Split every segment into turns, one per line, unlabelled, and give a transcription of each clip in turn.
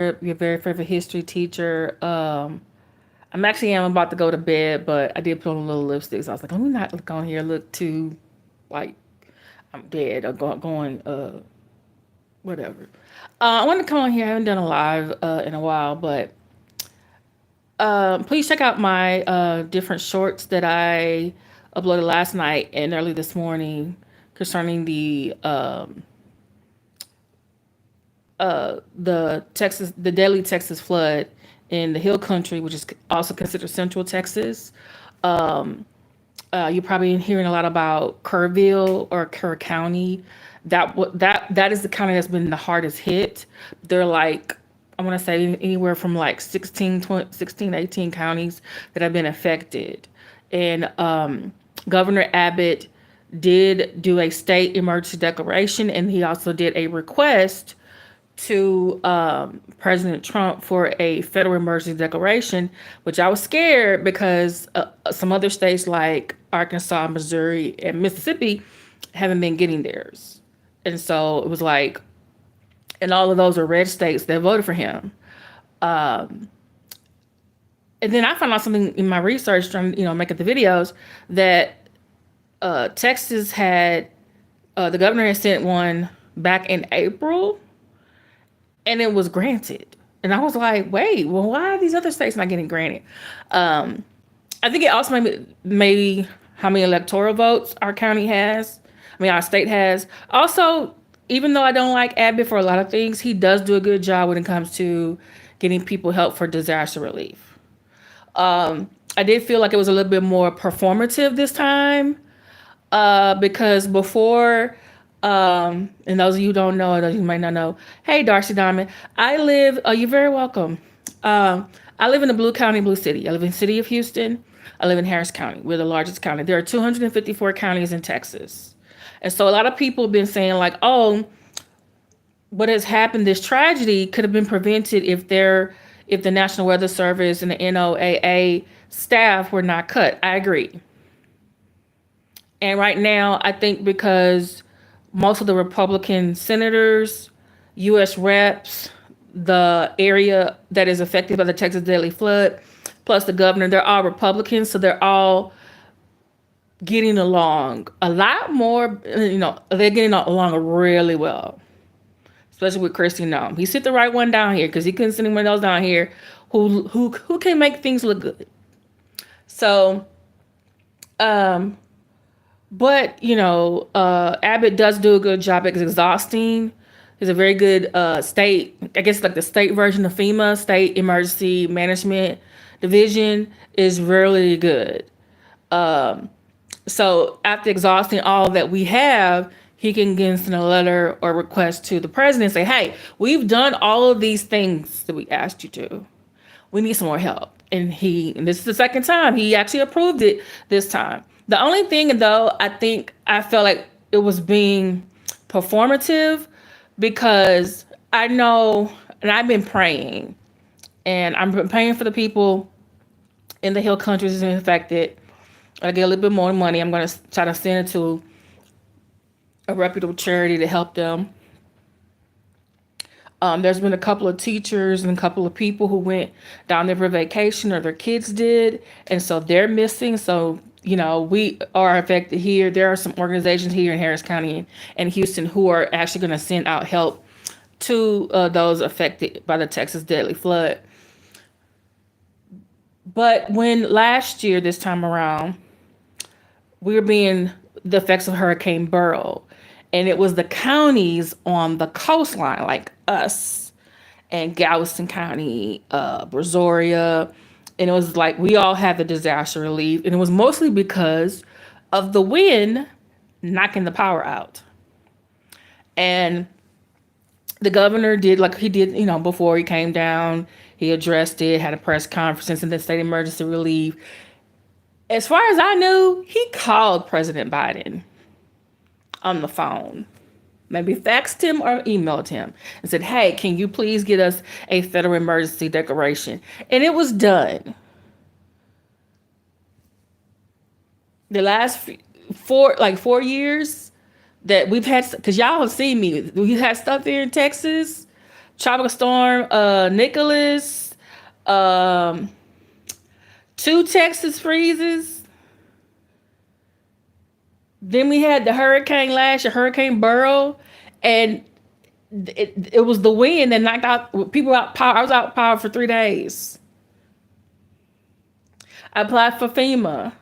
your very favorite history teacher. I'm about to go to bed, but I did put on a little lipstick. So I was like, let me not look on here, look too like I'm dead or going whatever. I wanted to come on here. I haven't done a live in a while, but please check out my different shorts that I uploaded last night and early this morning concerning the deadly Texas flood in the Hill Country, which is also considered Central Texas. You're probably hearing a lot about Kerrville or Kerr County. That is the county that's been the hardest hit. They're like, I want to say anywhere from like 16, 18 counties that have been affected. And Governor Abbott did do a state emergency declaration, and he also did a request to President Trump for a federal emergency declaration, which I was scared because some other states like Arkansas, Missouri, and Mississippi haven't been getting theirs. And so it was like, and all of those are red states that voted for him. And then I found out something in my research, trying making the videos, that Texas had the governor had sent one back in April, and it was granted. And I was like, wait, well, why are these other states not getting granted? I think it also maybe how many electoral votes our county has. I mean, our state has. Also, even though I don't like Abbott for a lot of things, he does do a good job when it comes to getting people help for disaster relief. I did feel like it was a little bit more performative this time, because before, and those of you who don't know, those you might not know, hey, Darcy Diamond, I live, oh, you're very welcome. I live in the Blue County, Blue City. I live in the city of Houston. I live in Harris County. We're the largest county. There are 254 counties in Texas. And so a lot of people have been saying like, oh, what has happened, this tragedy could have been prevented if the National Weather Service and the NOAA staff were not cut. I agree. And right now, I think because most of the Republican senators, U.S. reps, the area that is affected by the Texas deadly flood, plus the governor, they're all Republicans, so they're all getting along a lot more. They're getting along really well, especially with Christy Nome. He sent the right one down here because he couldn't send anyone else down here who can make things look good. So, but Abbott does do a good job. It's exhausting. It's a very good state, I guess like the state version of FEMA, State Emergency Management Division, is really good. So after exhausting all that we have, he can send a letter or request to the president and say, hey, we've done all of these things that we asked you to. We need some more help. And this is the second time he actually approved it this time. The only thing, though, I felt like it was being performative because I know, and I've been praying, and I'm praying for the people in the hill countries infected. I get a little bit more money. I'm going to try to send it to a reputable charity to help them. There's been a couple of teachers and a couple of people who went down there for vacation, or their kids did, and so they're missing. So, we are affected here. There are some organizations here in Harris County and Houston who are actually going to send out help to those affected by the Texas deadly flood. But when last year, this time around, we were being the effects of Hurricane Beryl, and it was the counties on the coastline, like us and Galveston County, Brazoria, and it was like we all had the disaster relief, and it was mostly because of the wind knocking the power out. And the governor did like he did, before he came down, he addressed it, had a press conference, and then state emergency relief. As far as I knew, he called President Biden on the phone, maybe faxed him or emailed him and said, hey, can you please get us a federal emergency declaration? And it was done. The last 4 years that we've had, because y'all have seen me, we had stuff here in Texas. tropical storm Nicholas, um, 2 Texas freezes. Then we had the hurricane last year, Hurricane Burrow, and it was the wind that knocked out people out power. I was out power for 3 days. I applied for FEMA,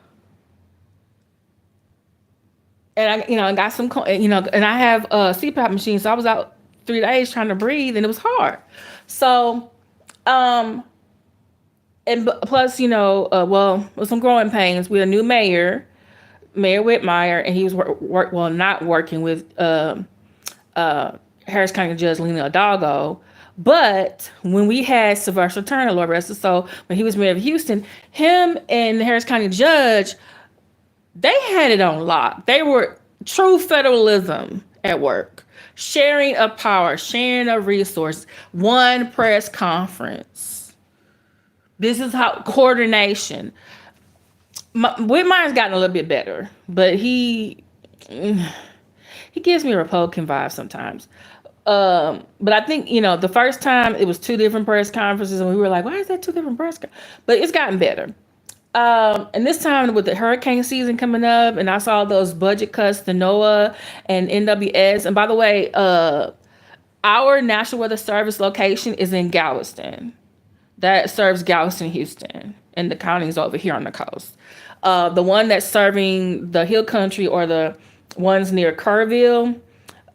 and I got some, and I have a CPAP machine, so I was out 3 days trying to breathe, and it was hard. So, um, and plus, with some growing pains, we had a new mayor, Mayor Whitmire, and he was not working with Harris County Judge Lena Hidalgo. But when we had Sylvester Turner, Lord rest his soul, when he was mayor of Houston, him and the Harris County Judge, they had it on lock. They were true federalism at work. Sharing of power, sharing of resources, one press conference. This is how coordination. Whitmire's gotten a little bit better, but he gives me a Republican vibe sometimes. But I think, the first time it was 2 different press conferences, and we were like, why is that 2 different press conferences? But it's gotten better. And this time with the hurricane season coming up, and I saw those budget cuts to NOAA and NWS. And by the way, our National Weather Service location is in Galveston. That serves Galveston, Houston, and the counties over here on the coast. The one that's serving the Hill Country or the ones near Kerrville,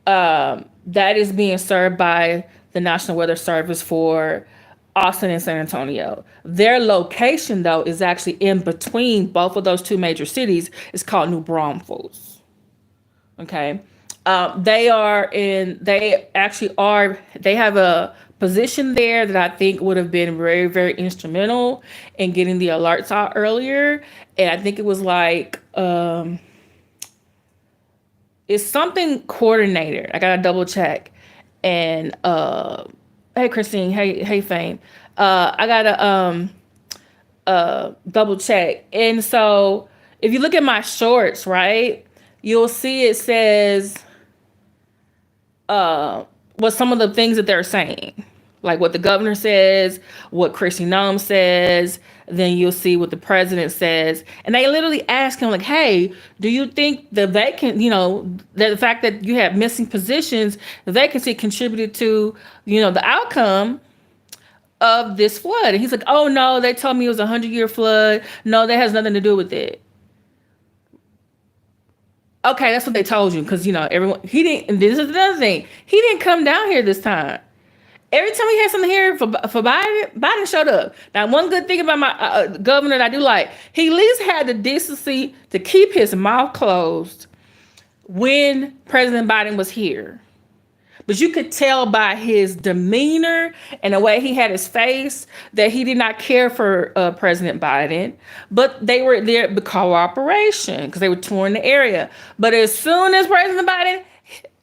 that is being served by the National Weather Service for Austin and San Antonio. Their location, though, is actually in between both of those 2 major cities. It's called New Braunfels. Okay. They have a position there that I think would have been very, very instrumental in getting the alerts out earlier. And I think it was like, it's something coordinator. I gotta double check. And hey Christine, hey Fame. I gotta double check. And so if you look at my shorts, right, you'll see it says what some of the things that they're saying. Like what the governor says, what Chrissy Nome says, then you'll see what the president says. And they literally ask him, like, hey, do you think the the fact that you have missing positions, the vacancy contributed to, the outcome of this flood? And he's like, oh, no, they told me it was a 100-year flood. No, that has nothing to do with it. Okay, that's what they told you. Because, everyone, he didn't, and this is another thing. He didn't come down here this time. Every time he had something here for Biden showed up. Now, one good thing about my governor that I do like, he at least had the decency to keep his mouth closed when President Biden was here. But you could tell by his demeanor and the way he had his face that he did not care for President Biden. But they were there for cooperation because they were touring the area. But as soon as President Biden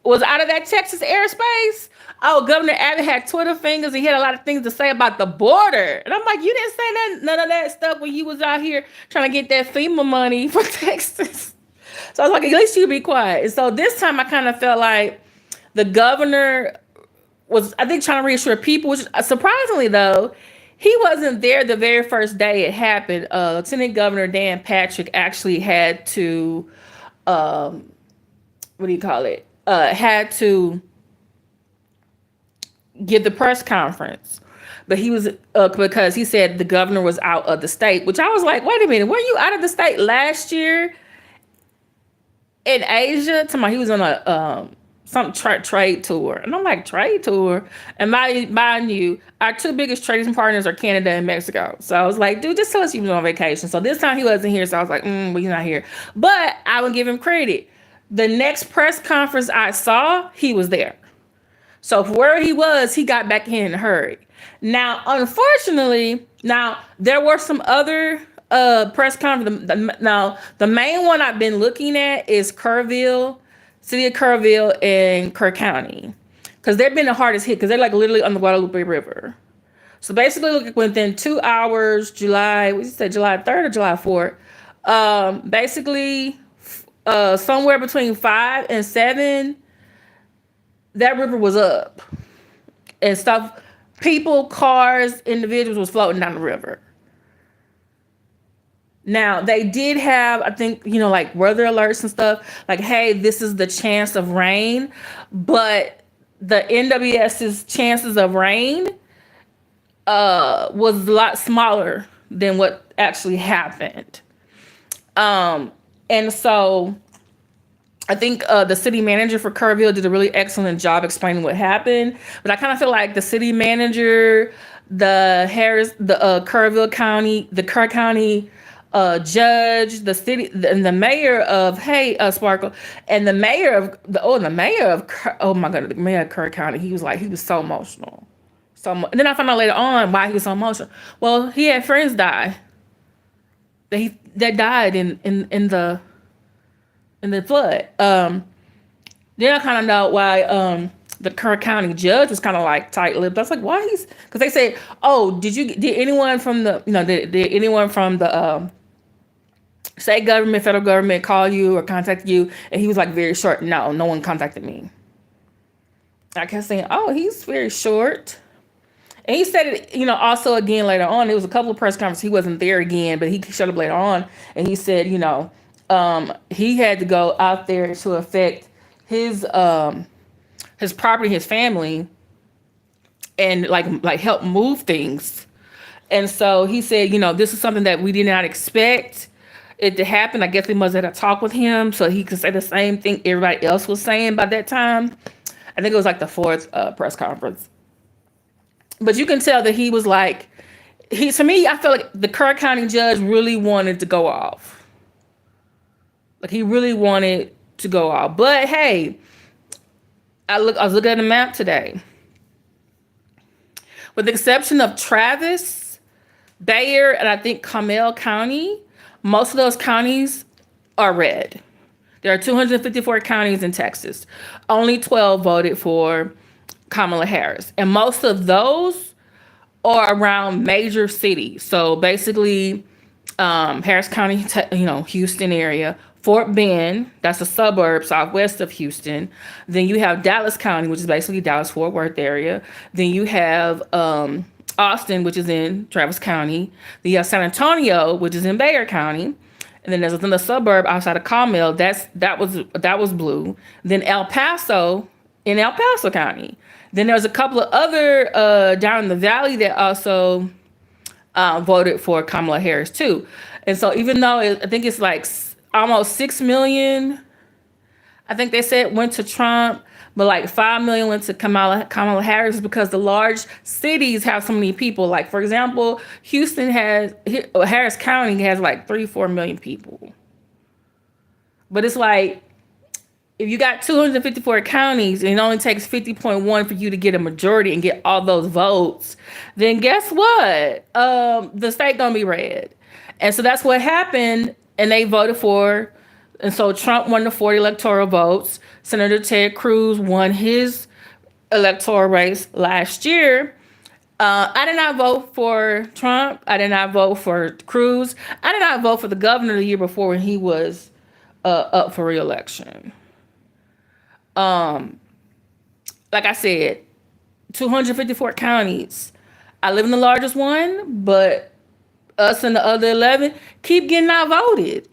was out of that Texas airspace, Governor Abbott had Twitter fingers and he had a lot of things to say about the border. And I'm like, you didn't say none of that stuff when you was out here trying to get that FEMA money for Texas. So I was like, at least you be quiet. And so this time I kind of felt like the governor was, I think, trying to reassure people, which surprisingly, though, he wasn't there the very first day it happened. Lieutenant Governor Dan Patrick actually had to, had to give the press conference. But he was, because he said the governor was out of the state, which I was like, wait a minute, were you out of the state last year in Asia? He was on a, some trade tour. And I'm like, trade tour? And mind you, our 2 biggest trading partners are Canada and Mexico. So I was like, dude, just tell us you was on vacation. So this time he wasn't here. So I was like, well, he's not here. But I would give him credit. The next press conference I saw, he was there. So where he was, he got back in a hurry. Now, unfortunately, there were some other press conference. Now, the main one I've been looking at is Kerrville, City of Kerrville and Kerr County. Because they've been the hardest hit because they're like literally on the Guadalupe River. So basically, look, within 2 hours, July 3rd or July 4th, basically somewhere between 5 and 7, that river was up. and stuff. People, cars, individuals was floating down the river. Now, they did have, I think, like weather alerts and stuff, like, hey, this is the chance of rain, but the NWS's chances of rain was a lot smaller than what actually happened. And so I think the city manager for Kerrville did a really excellent job explaining what happened. But I kind of feel like the city manager, the Kerrville County, the Kerr County judge, the city, and the mayor of Sparkle, and the mayor of oh my god, the mayor of Kerr County. He was so emotional. And then I found out later on why he was so emotional. Well, he had friends die. That died in the flood. Then I kind of know why the Kerr County judge was kind of like tight-lipped. I was like, why because they said, oh, did anyone from the did anyone from the state government, federal government call you or contact you? And he was like very short. No one contacted me. I kept saying, oh, he's very short. And he said it, also again later on. There was a couple of press conferences. He wasn't there again, but he showed up later on. And he said, he had to go out there to affect his property, his family, and like help move things. And so he said, this is something that we did not expect it to happen. I guess we must have had a talk with him so he could say the same thing everybody else was saying by that time. I think it was like the fourth press conference. But you can tell that he was like, to me, I feel like the Kerr County judge really wanted to go off. Like he really wanted to go off. But hey, I was looking at the map today. With the exception of Travis, Bayer, and I think Comal County, most of those counties are red. There are 254 counties in Texas. Only 12 voted for Kamala Harris. And most of those are around major cities. So basically, Harris County, Houston area, Fort Bend, that's a suburb southwest of Houston. Then you have Dallas County, which is basically Dallas-Fort Worth area. Then you have Austin, which is in Travis County. Then you have San Antonio, which is in Bayer County. And then there's another suburb outside of Carmel. That was blue. Then El Paso in El Paso County. Then there's a couple of other down in the valley that also voted for Kamala Harris too. And so even though I think it's like almost 6 million, I think they said went to Trump, but like 5 million went to Kamala Harris because the large cities have so many people. Like for example, Harris County has like 3-4 million people. But it's like, if you got 254 counties and it only takes 50.1 for you to get a majority and get all those votes, then guess what? The state gonna be red. And so that's what happened. And they voted for, and so Trump won the 40 electoral votes. Senator Ted Cruz won his electoral race last year. I did not vote for Trump. I did not vote for Cruz. I did not vote for the governor the year before when he was up for re-election. Like I said, 254 counties. I live in the largest one, but us and the other 11 keep getting outvoted.